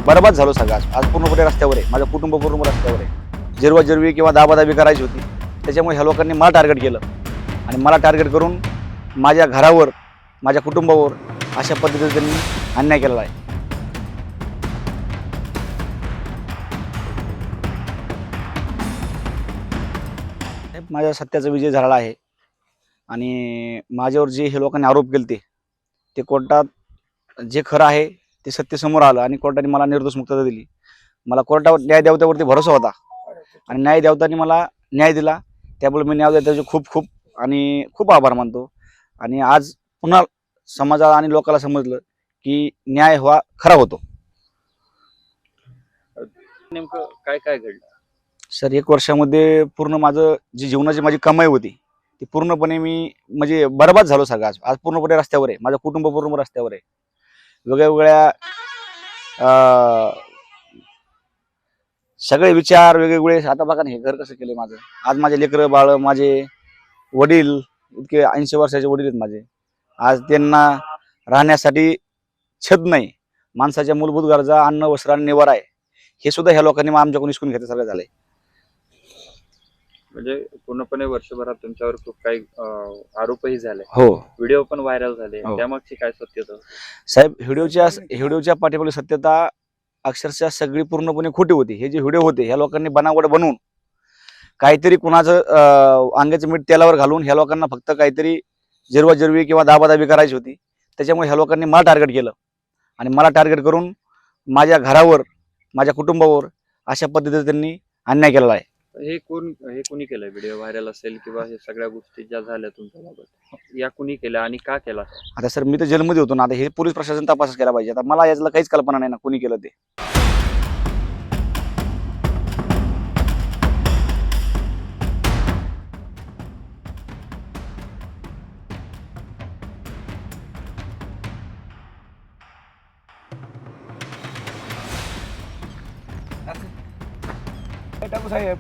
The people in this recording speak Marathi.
बरबाद झालो सगळं. आज पूर्णपणे रस्त्यावर आहे. माझं कुटुंब पूर्ण रस्त्यावर आहे. जिरवाजिरवी किंवा दाबादाबी करायची होती. त्याच्यामुळे ह्या लोकांनी मला टार्गेट केलं आणि मला टार्गेट करून माझ्या घरावर, माझ्या कुटुंबावर अशा पद्धतीने त्यांनी अन्याय केलेला आहे. माझ्या सत्याचा विजय झालेला आहे आणि माझ्यावर जे हे लोकांनी आरोप केले ते कोर्टात जे खरं आहे ते सत्य समोर आलं आणि कोर्टाने मला निर्दोष मुक्तता दिली. मला कोर्टावर न्यायदेवतेवरती भरोसा होता आणि न्यायदेवतांनी मला न्याय दिला. त्यामुळे मी न्यायदेवताचे खूप खूप आणि खूप आभार मानतो. आणि आज पुन्हा समाजाला आणि लोकांना समजलं की न्याय हा खरा होतो. नेमकं काय काय घडलं? सर, 1 वर्षामध्ये पूर्ण माझं जी जीवनाची माझी कमाई होती ती पूर्णपणे मी म्हणजे बरबाद झालो सगळं. आज पूर्णपणे रस्त्यावर आहे. माझं कुटुंब पूर्ण रस्त्यावर आहे. वेगवेगळ्या सगळे विचार वेगवेगळे. आता बघा ना, हे घर कसं केलंय माझं. आज माझे लेकरं बाळ, माझे वडील, इतके 80 वर्षाचे वडील आहेत माझे. आज त्यांना राहण्यासाठी छत नाही. माणसाच्या मूलभूत गरजा अन्न, वस्त्र आणि निवारा आहे. हे सुद्धा ह्या लोकांनी आमच्याकडून हिसकून घेतल्यासारखं झालंय. म्हणजे पूर्णपणे वर्षभरात तुमच्यावर खूप काही आरोपही झाले, हो व्हिडिओ पण व्हायरल झाले. हो. त्यामागची काय सत्यता? साहेब, व्हिडिओच्या पाठीमागची सत्यता अक्षरशः सगळी पूर्णपणे खोटी होती. हे जे व्हिडिओ होते ह्या लोकांनी बनावट बनवून काहीतरी कुणाचं अंगाचं मीठ तेलावर घालून ह्या लोकांना फक्त काहीतरी जिरवाजिरवी किंवा दाबादाबी करायची होती. त्याच्यामुळे ह्या लोकांनी मला टार्गेट केलं आणि मला टार्गेट करून माझ्या घरावर, माझ्या कुटुंबावर अशा पद्धतीने त्यांनी अन्याय केलेला आहे. हे कोणी केलं? व्हिडिओ व्हायरल असेल किंवा हे सगळ्या गोष्टी ज्या झाल्या तुमच्याबाबत, या कुणी केल्या आणि का केला? आता सर, मी तर जेलमध्ये होतो ना. आता हे पोलीस प्रशासन तपास केला पाहिजे. आता मला यातलं काहीच कल्पना नाही ना कोणी केलं ते. टाकू साहेब.